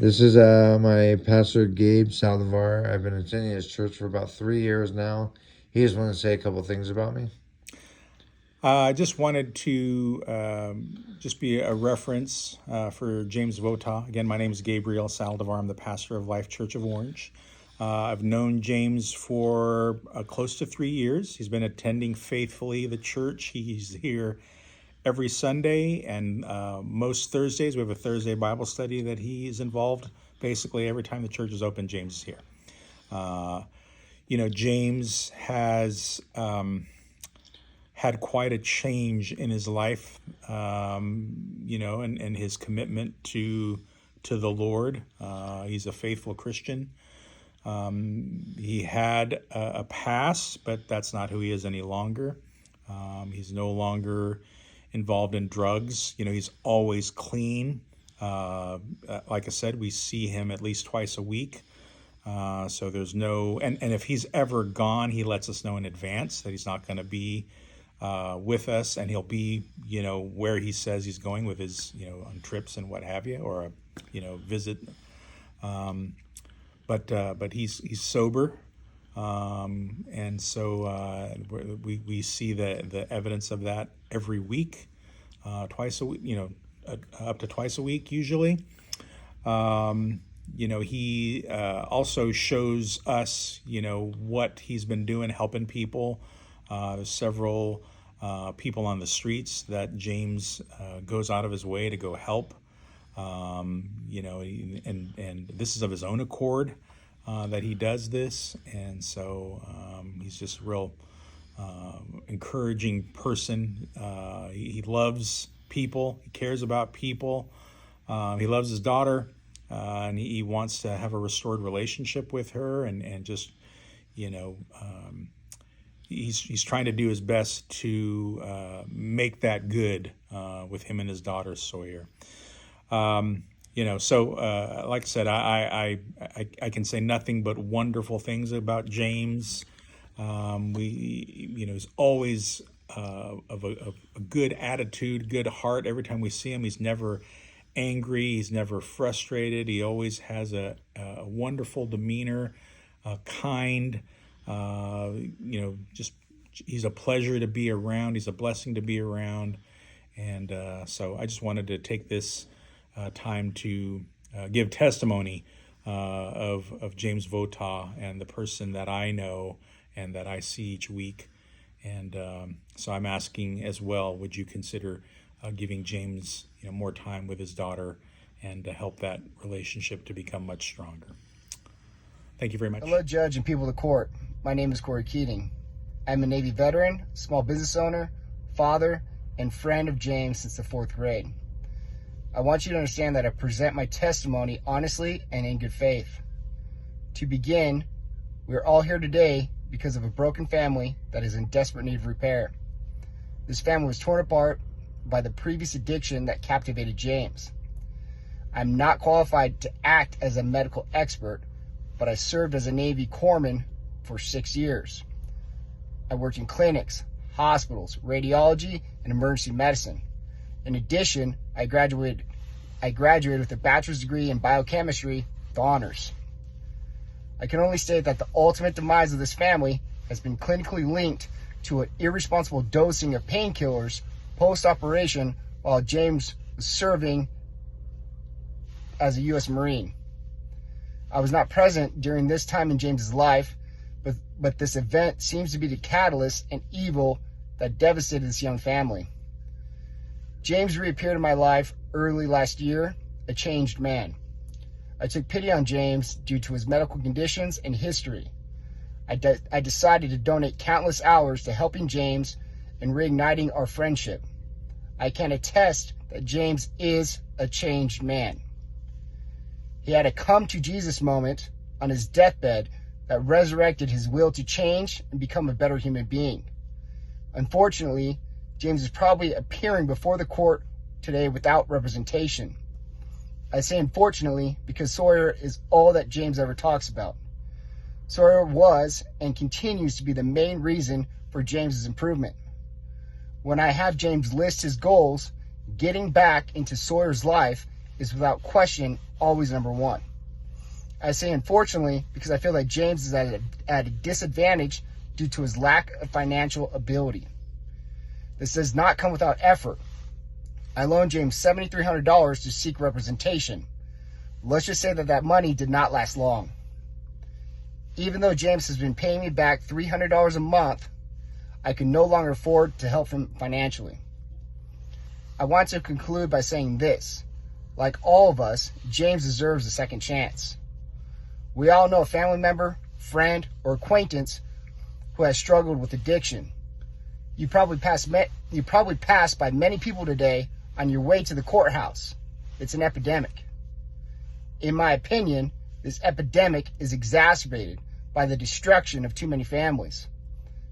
This is my pastor Gabe Saldivar. I've been attending his church for about 3 years now. He just wanted to say a couple things about me. I just wanted to just be a reference for James Votaw. Again, my name is Gabriel Saldivar. I'm the pastor of Life Church of Orange. I've known James for close to 3 years. He's been attending faithfully the church. He's here every Sunday, and most Thursdays. We have a Thursday Bible study that he is involved. Basically, every time the church is open, James is here. Uh, James has had quite a change in his life, and his commitment to the Lord. He's a faithful Christian. He had a past, but that's not who he is any longer. He's no longer involved in drugs. He's always clean. Like I said, we see him at least twice a week. So there's no, and if he's ever gone, he lets us know in advance that he's not going to be with us, and he'll be, where he says he's going with his, on trips and what have you, or a, visit. But he's sober, and so we see the evidence of that every week, twice a week, up to twice a week usually. He also shows us, what he's been doing, helping people. There's several people on the streets that James goes out of his way to go help. And this is of his own accord that he does this. And so he's just a real encouraging person. He loves people. He cares about people. He loves his daughter. And he wants to have a restored relationship with her, and just, he's trying to do his best to make that good with him and his daughter Sawyer. Like I said, I can say nothing but wonderful things about James. He's always of a good attitude, good heart. Every time we see him, he's never angry. He's never frustrated. He always has a wonderful demeanor, kind. Just he's a pleasure to be around. He's a blessing to be around. And so I just wanted to take this time to give testimony of James Votaw and the person that I know and that I see each week. And so I'm asking as well, would you consider giving James more time with his daughter and to help that relationship to become much stronger? Thank you very much. Hello, Judge and people of the court. My name is Corey Keating. I'm a Navy veteran, small business owner, father, and friend of James since the 4th grade. I want you to understand that I present my testimony honestly and in good faith. To begin, we are all here today because of a broken family that is in desperate need of repair. This family was torn apart by the previous addiction that captivated James. I'm not qualified to act as a medical expert, but I served as a Navy corpsman for 6 years. I worked in clinics, hospitals, radiology, and emergency medicine. In addition, I graduated with a bachelor's degree in biochemistry with honors. I can only state that the ultimate demise of this family has been clinically linked to an irresponsible dosing of painkillers post-operation while James was serving as a U.S. Marine. I was not present during this time in James's life, but this event seems to be the catalyst and evil that devastated this young family. James reappeared in my life early last year, a changed man. I took pity on James due to his medical conditions and history. I decided to donate countless hours to helping James and reigniting our friendship. I can attest that James is a changed man. He had a come to Jesus moment on his deathbed that resurrected his will to change and become a better human being. Unfortunately, James is probably appearing before the court today without representation. I say unfortunately because Sawyer is all that James ever talks about. Sawyer was and continues to be the main reason for James's improvement. When I have James list his goals, getting back into Sawyer's life is without question always number one. I say unfortunately because I feel that James is at a disadvantage due to his lack of financial ability. This does not come without effort. I loaned James $7,300 to seek representation. Let's just say that money did not last long. Even though James has been paying me back $300 a month, I can no longer afford to help him financially. I want to conclude by saying this. Like all of us, James deserves a second chance. We all know a family member, friend, or acquaintance who has struggled with addiction. You probably passed by many people today on your way to the courthouse. It's an epidemic. In my opinion, this epidemic is exacerbated by the destruction of too many families.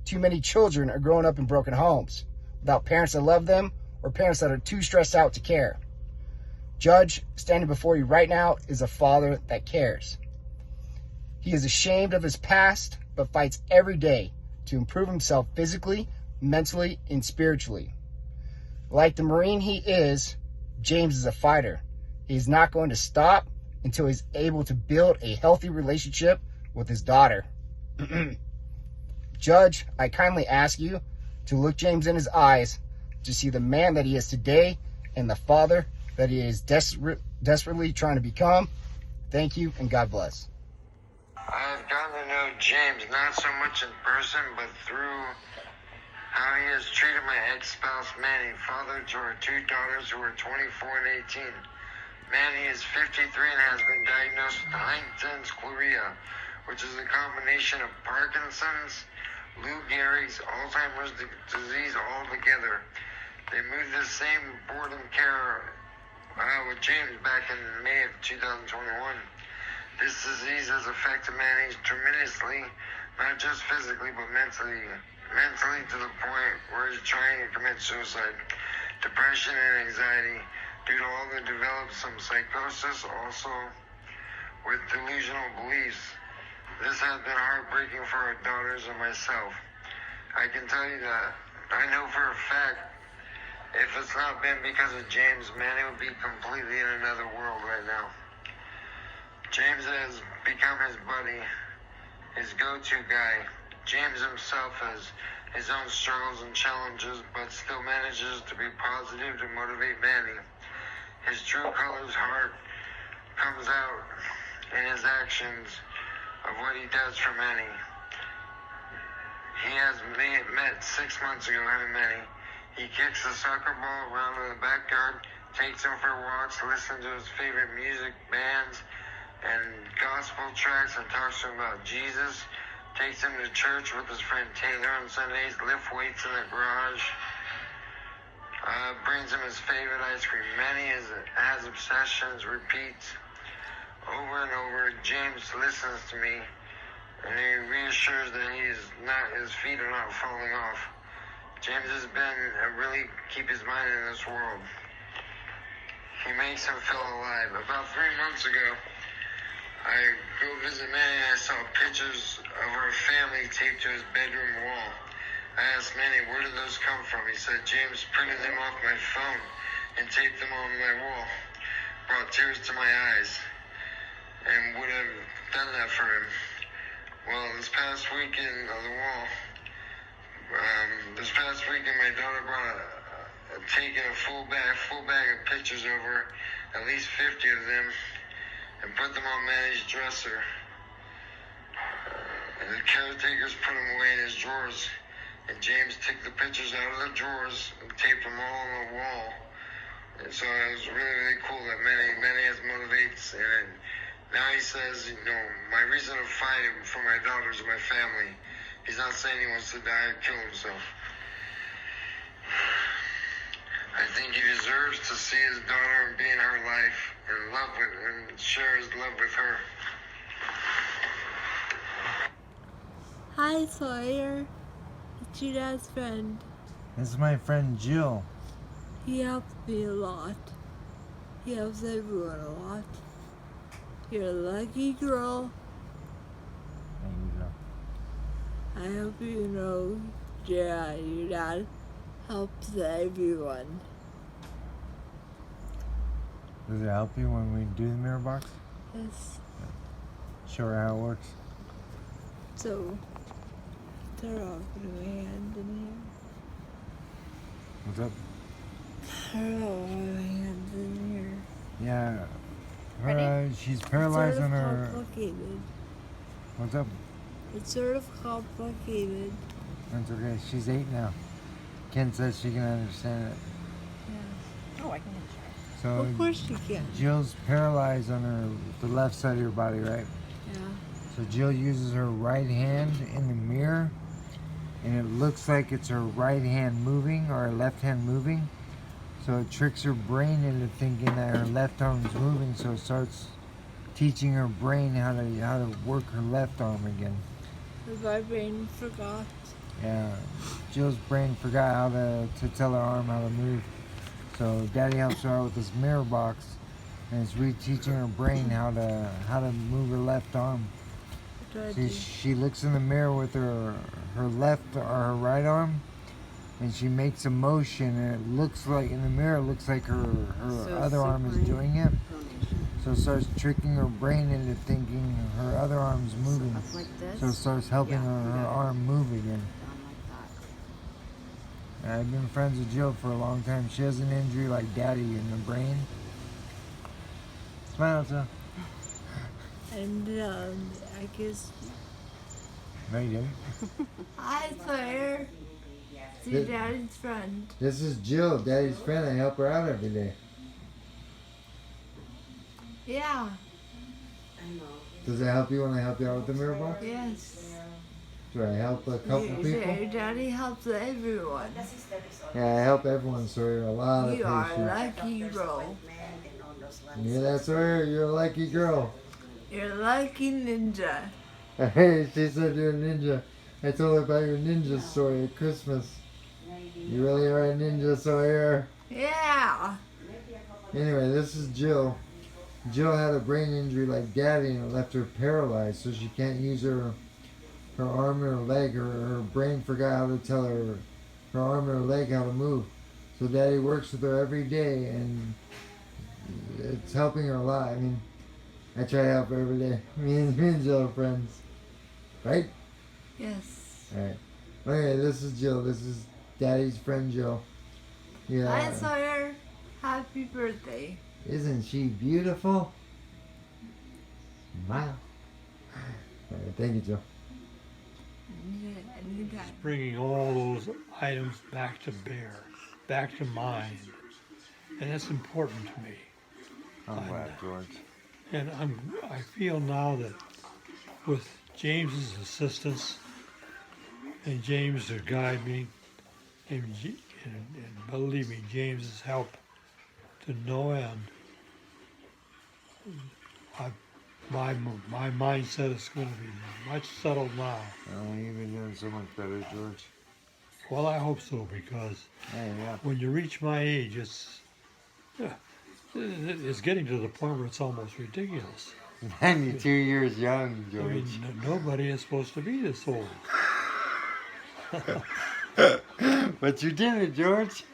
Too many children are growing up in broken homes without parents that love them or parents that are too stressed out to care. Judge, standing before you right now is a father that cares. He is ashamed of his past, but fights every day to improve himself physically, mentally, and spiritually. Like the Marine he is, James is a fighter. He is not going to stop until he's able to build a healthy relationship with his daughter. Judge, I kindly ask you to look James in his eyes to see the man that he is today and the father that he is desperately trying to become. Thank you, and God bless. I've gotten to know James not so much in person, but through how he has treated my ex-spouse Manny, father to our two daughters who are 24 and 18. Manny is 53 and has been diagnosed with Huntington's chorea, which is a combination of Parkinson's, Lou Gehrig's, Alzheimer's disease all together. They moved the same board of care with James back in May of 2021. This disease has affected Manny tremendously, not just physically, but mentally to the point where he's trying to commit suicide. Depression and anxiety due to all the developed some psychosis, also with delusional beliefs. This has been heartbreaking for our daughters and myself. I can tell you that I know for a fact if it's not been because of James, Manny would be completely in another world right now. James has become his buddy, his go-to guy. James himself has his own struggles and challenges, but still manages to be positive to motivate Manny. His true colors heart comes out in his actions of what he does for Manny. He has met 6 months ago, him and Manny. He kicks the soccer ball around in the backyard, takes him for walks, listens to his favorite music bands and gospel tracks, and talks to him about Jesus. Takes him to church with his friend Taylor on Sundays, lift weights in the garage. Brings him his favorite ice cream. Manny has obsessions, repeats over and over. James listens to me, and he reassures that his feet are not falling off. James has been really keep his mind in this world. He makes him feel alive. About 3 months ago, I go visit Manny and I saw pictures of our family taped to his bedroom wall. I asked Manny, where did those come from? He said, James printed them off my phone and taped them on my wall. Brought tears to my eyes and would have done that for him. Well, this past weekend on the wall, my daughter brought taken a full bag of pictures over, at least 50 of them, and put them on Manny's dresser. And the caretakers put them away in his drawers. And James took the pictures out of the drawers and taped them all on the wall. And so it was really, really cool that Manny has motivates. And now he says, my reason of fighting for my daughters and my family, he's not saying he wants to die or kill himself. I think he deserves to see his daughter and be in her life and share his love with her. Hi, Sawyer. It's your dad's friend. This is my friend Jill. He helps me a lot. He helps everyone a lot. You're a lucky girl. There you go. I hope you know your dad helps everyone. Does it help you when we do the mirror box? Yes. Show her how it works. So, throw off my hand in here. What's up? Throw off my hand in here. Yeah. She's It's paralyzed sort on of her. complicated. What's up? It's sort of complicated. That's okay. She's 8 now. Ken says she can understand it. Yeah. Oh, I can try. So Of course you can. Jill's paralyzed on her the left side of her body, right? Yeah. So Jill uses her right hand in the mirror, and it looks like it's her right hand moving or her left hand moving. So it tricks her brain into thinking that her left arm is moving. So it starts teaching her brain how to work her left arm again. My brain forgot. Yeah, Jill's brain forgot how to tell her arm how to move. So Daddy helps her out with this mirror box, and it's reteaching her brain how to move her left arm. She looks in the mirror with her left or her right arm, and she makes a motion, and it looks like in the mirror it looks like her other arm is doing it. So it starts tricking her brain into thinking her other arm's moving. Like this? So it starts helping her arm move again. I've been friends with Jill for a long time. She has an injury like Daddy in the brain. Smile, son. And I guess No, you didn't. hi Claire. It's your daddy's friend. This is Jill, Daddy's friend. I help her out every day. Yeah. Does it help you when I help you out with the mirror box? Yes. Do I help a couple Your people? daddy helps everyone. Yeah, I help everyone, Sawyer. A lot of You are a patients. lucky girl. You hear that, Sawyer? You're a lucky girl. You're a lucky ninja. Hey, she said you're a ninja. I told her about your ninja story at Christmas. You really are a ninja, Sawyer. Yeah. Anyway, this is Jill. Jill had a brain injury like Daddy, and it left her paralyzed, so she can't use her arm and her leg. Her brain forgot how to tell her arm and her leg how to move. So Daddy works with her every day, and it's helping her a lot. I mean, I try to help her every day. Me and Jill are friends. Right? Yes. Alright. Okay, this is Jill. This is Daddy's friend Jill. Yeah. Hi Sawyer. Happy birthday. Isn't she beautiful? Smile. Alright, thank you, Jill. Anytime. Bringing all those items back to bear, back to mind, and that's important to me. I'm glad, George. And I feel now that with James's assistance and James to guide me, and believe me, James's help to no end, my mindset is going to be much settled now. Oh, you've been doing so much better, George. Well, I hope so, because Yeah. when you reach my age, it's getting to the point where it's almost ridiculous. 92 years young, I George. mean, nobody is supposed to be this old. But you did it, George.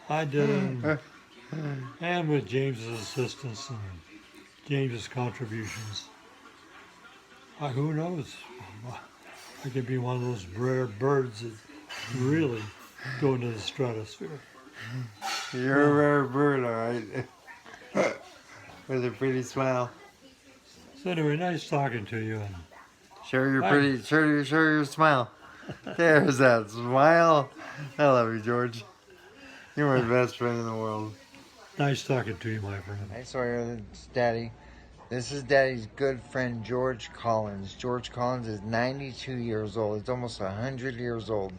I did it, and with James's assistance and James's contributions, who knows? I could be one of those rare birds that really go into the stratosphere. You're a rare bird, all right. With a pretty smile. So anyway, nice talking to you. And Show your Bye. pretty, show your smile. There's that smile. I love you, George. You're my best friend in the world. nice talking to you, my friend. Hi, Sawyer. It's Daddy. This is Daddy's good friend, George Collins. George Collins is 92 years old. He's almost 100 years old.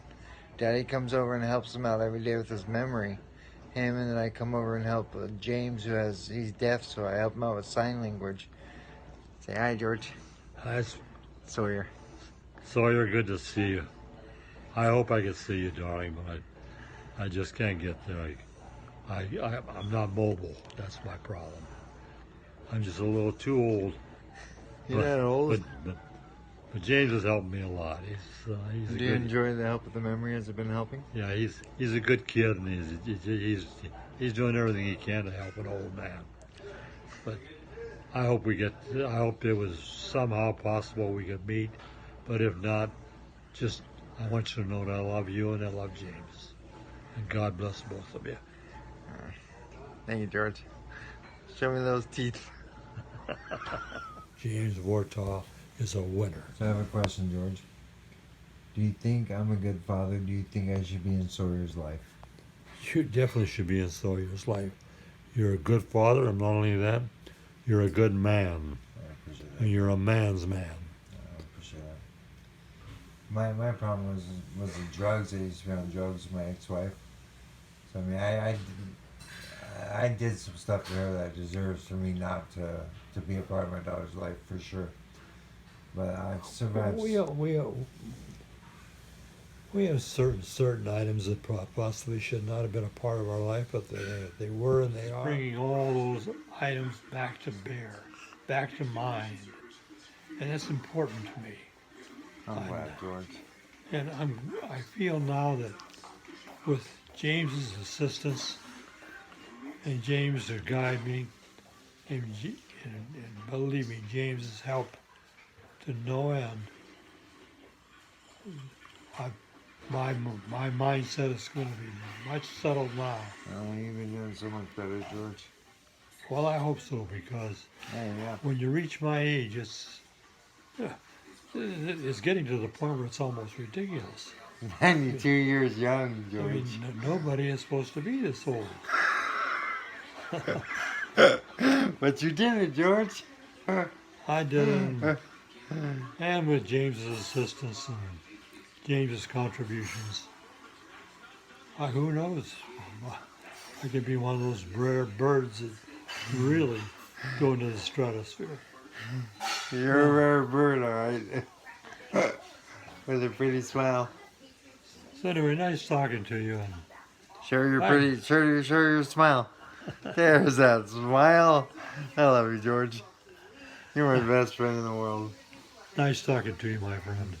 Daddy comes over and helps him out every day with his memory. Him and then I come over and help James, he's deaf, so I help him out with sign language. Say hi, George. Hi, Sawyer. Sawyer, good to see you. I hope I can see you, darling, but I just can't get there. I'm not mobile. That's my problem. I'm just a little too old. You're not old. But James has helped me a lot. He's a Do you good, enjoy the help with the memory? Has it been helping? yeah. He's a good kid, and he's doing everything he can to help an old man. But I hope it was somehow possible we could meet. But if not, just I want you to know that I love you and I love James. And God bless both of you. Thank you, George. Show me those teeth. James Votaw is a winner. So I have a question, George. Do you think I'm a good father? Do you think I should be in Sawyer's life? You definitely should be in Sawyer's life. You're a good father, and not only that, you're a good man. I appreciate that. And you're a man's man. I appreciate that. My problem was the drugs. I used to be on drugs with my ex-wife. So I mean, I did some stuff to her that deserves for me not to be a part of my daughter's life for sure. But I've survived. We have certain items that possibly should not have been a part of our life, but they were and they are. Bringing all those items back to bear, back to mind, and that's important to me. I'm glad, George. And I feel now that with James's assistance and James to guide me, and believe me, James's help to no end, my mindset is going to be much settled now. Oh, you've been doing so much better, George. Well, I hope so, because Yeah. when you reach my age, it's getting to the point where it's almost ridiculous. 92 years young, I George. mean, nobody is supposed to be this old. But you did it, George. I did it, and with James's assistance and James's contributions, who knows? I could be one of those rare birds that really go into the stratosphere. You're a rare bird, all right. With a pretty smile. So anyway, nice talking to you. And Show your smile. There's that smile. I love you, George. You're my best friend in the world. nice talking to you, my friend.